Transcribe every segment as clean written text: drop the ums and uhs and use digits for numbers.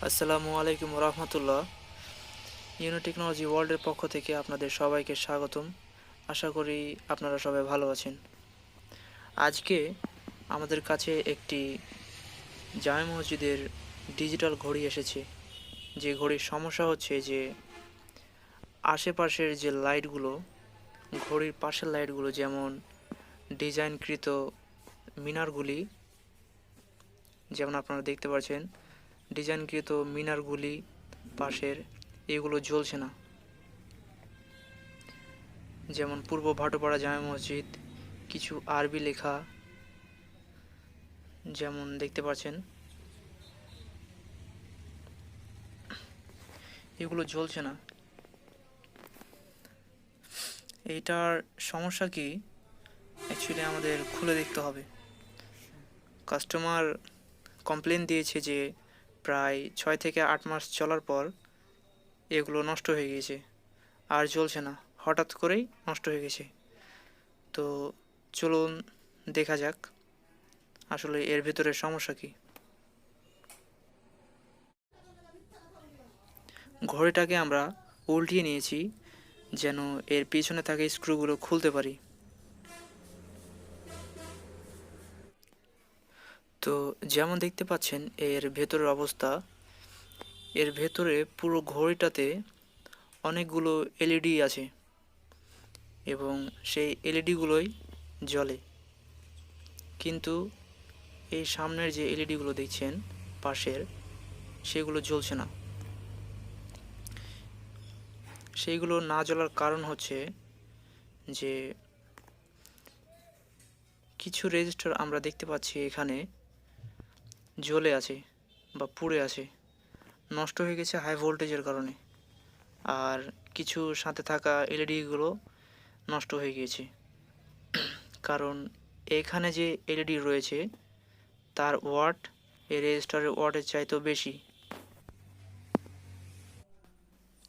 আসসালামু আলাইকুম রহমতুল্লাহ। YONO technology ওয়ার্ল্ডের পক্ষ থেকে আপনাদের সবাইকে স্বাগতম। আশা করি আপনারা সবাই ভালো আছেন। আজকে আমাদের কাছে একটি জামে মসজিদের ডিজিটাল ঘড়ি এসেছে। যে ঘড়ির সমস্যা হচ্ছে যে আশেপাশের যে লাইটগুলো, ঘড়ির পাশের লাইটগুলো, যেমন ডিজাইনকৃত মিনারগুলি, যেমন আপনারা দেখতে পাচ্ছেন ডিজাইনকৃত মিনারগুলি পাশের, এগুলো জ্বলছে না। যেমন পূর্ব ভাটোপাড়া জামে মসজিদ, কিছু আরবি লেখা যেমন দেখতে পাচ্ছেন, এগুলো জ্বলছে না। এইটার সমস্যা কি অ্যাকচুয়ালি আমাদের খুলে দেখতে হবে। কাস্টমার কমপ্লেন দিয়েছে যে প্রায় 6 থেকে 8 মাস চলার পর এগুলো নষ্ট হয়ে গিয়েছে, আর জ্বলছে না, হঠাৎ করেই নষ্ট হয়ে গেছে। তো চলুন দেখা যাক আসলে এর ভেতরে সমস্যা কি। ঘড়িটাকে আমরা উল্টিয়ে নিয়েছি যেন এর পিছনে থাকা স্ক্রুগুলো খুলতে পারি। তো যেমন দেখতে পাচ্ছেন এর ভেতরের অবস্থা, এর ভেতরে পুরো ঘড়িটাতে অনেকগুলো এলইডি আছে এবং সেই এলইডিগুলোই জ্বলে, কিন্তু এই সামনের যে এলইডিগুলো দেখছেন পাশের, সেগুলো জ্বলছে না। সেইগুলো না জ্বলার কারণ হচ্ছে যে কিছু রেজিস্টার আমরা দেখতে পাচ্ছি এখানে জ্বলে আছে বা পুড়ে আছে, নষ্ট হয়ে গেছে হাই ভোল্টেজের কারণে। আর কিছু সাথে থাকা এলইডিগুলো নষ্ট হয়ে গিয়েছে, কারণ এখানে যে এলইডি রয়েছে তার ওয়াট এই রেজিস্টারের ওয়াটের চাইতেও বেশি।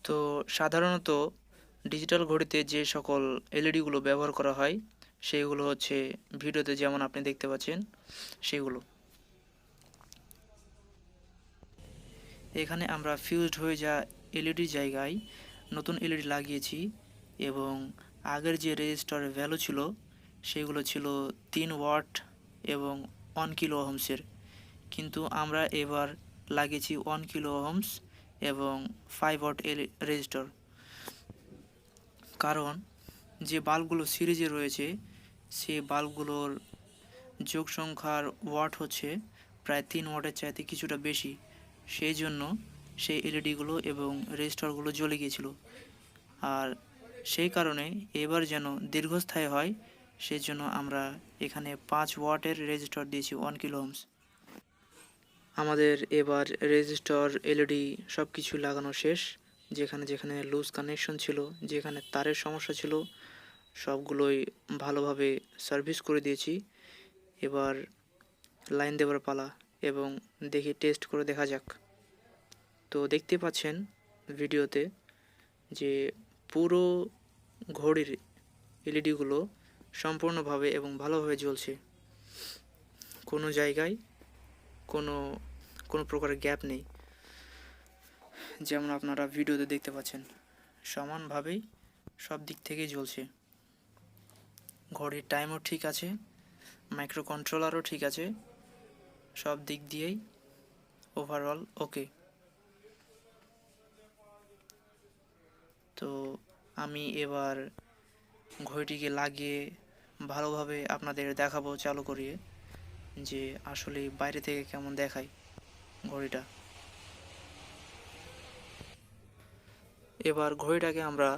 তো সাধারণত ডিজিটাল ঘড়িতে যে সকল এলইডিগুলো ব্যবহার করা হয় সেগুলো হচ্ছে ভিডিওতে যেমন আপনি দেখতে পাচ্ছেন সেগুলো। এখানে আমরা ফিউজড হয়ে যা এলইডির জায়গায় নতুন এলইডি লাগিয়েছি এবং আগের যে রেজিস্টারের ভ্যালু ছিল সেগুলো ছিল 3 ওয়াট এবং 1 কিলো ওহমসের, কিন্তু আমরা এবার লাগিয়েছি 1 কিলো ওহমস এবং 5 ওয়াট রেজিস্টার। কারণ যে বাল্বগুলো সিরিজে রয়েছে সেই বাল্বগুলোর যোগ সংখ্যার ওয়াট হচ্ছে প্রায় 3 ওয়াটের চাইতে কিছুটা বেশি, সেই জন্য সেই এলইডিগুলো এবং রেজিস্টারগুলো জ্বলে গিয়েছিল। আর সেই কারণে এবার যেন দীর্ঘস্থায়ী হয় সেই জন্য আমরা এখানে 5 ওয়াটের রেজিস্টার দিয়েছি 1 কিলো ওহমস। আমাদের এবার রেজিস্টার এলইডি সব কিছু লাগানো শেষ। যেখানে যেখানে লুজ কানেকশন ছিল, যেখানে তারের সমস্যা ছিল, সবগুলোই ভালোভাবে সার্ভিস করে দিয়েছি। এবার লাইন দেওয়ার পালা এবং দেখি টেস্ট করে দেখা যাক। তো দেখতে পাচ্ছেন ভিডিওতে যে পুরো ঘড়ির এলইডিগুলো সম্পূর্ণভাবে এবং ভালোভাবে জ্বলছে, কোনো জায়গায় কোনো কোনো প্রকারের গ্যাপ নেই। যেমন আপনারা ভিডিওতে দেখতে পাচ্ছেন সমানভাবেই সব দিক থেকেই জ্বলছে। ঘড়ির টাইমও ঠিক আছে, মাইক্রো কন্ট্রোলারও ঠিক আছে, সব দিক দিয়েই ওভারঅল ওকে। তো আমি এবার ঘড়িটিকে লাগিয়ে ভালোভাবে আপনাদের দেখাবো চালু করিয়ে যে আসলে বাইরে থেকে কেমন দেখায় ঘড়িটা। এবার ঘড়িটাকে আমরা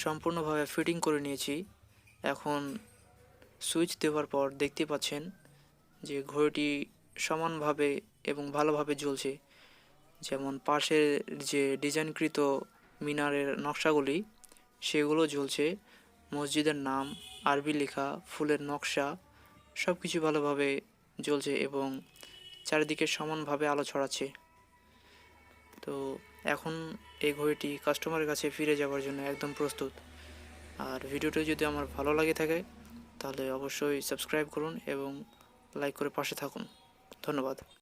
সম্পূর্ণভাবে ফিটিং করে নিয়েছি। এখন সুইচ দেওয়ার পর দেখতে পাচ্ছেন যে ঘড়িটি সমানভাবে এবং ভালোভাবে জ্বলছে। যেমন পাশের যে ডিজাইনকৃত মিনারের নকশাগুলি সেগুলো জ্বলছে, মসজিদের নাম, আরবি লেখা, ফুলের নকশা সব কিছু ভালোভাবে জ্বলছে এবং চারিদিকে সমানভাবে আলো ছড়াচ্ছে। তো এখন এই ঘড়িটি কাস্টমারের কাছে ফিরে যাওয়ার জন্য একদম প্রস্তুত। আর ভিডিওটি যদি আমার ভালো লাগে থাকে তাহলে অবশ্যই সাবস্ক্রাইব করুন এবং লাইক করে পাশে থাকুন। ধন্যবাদ।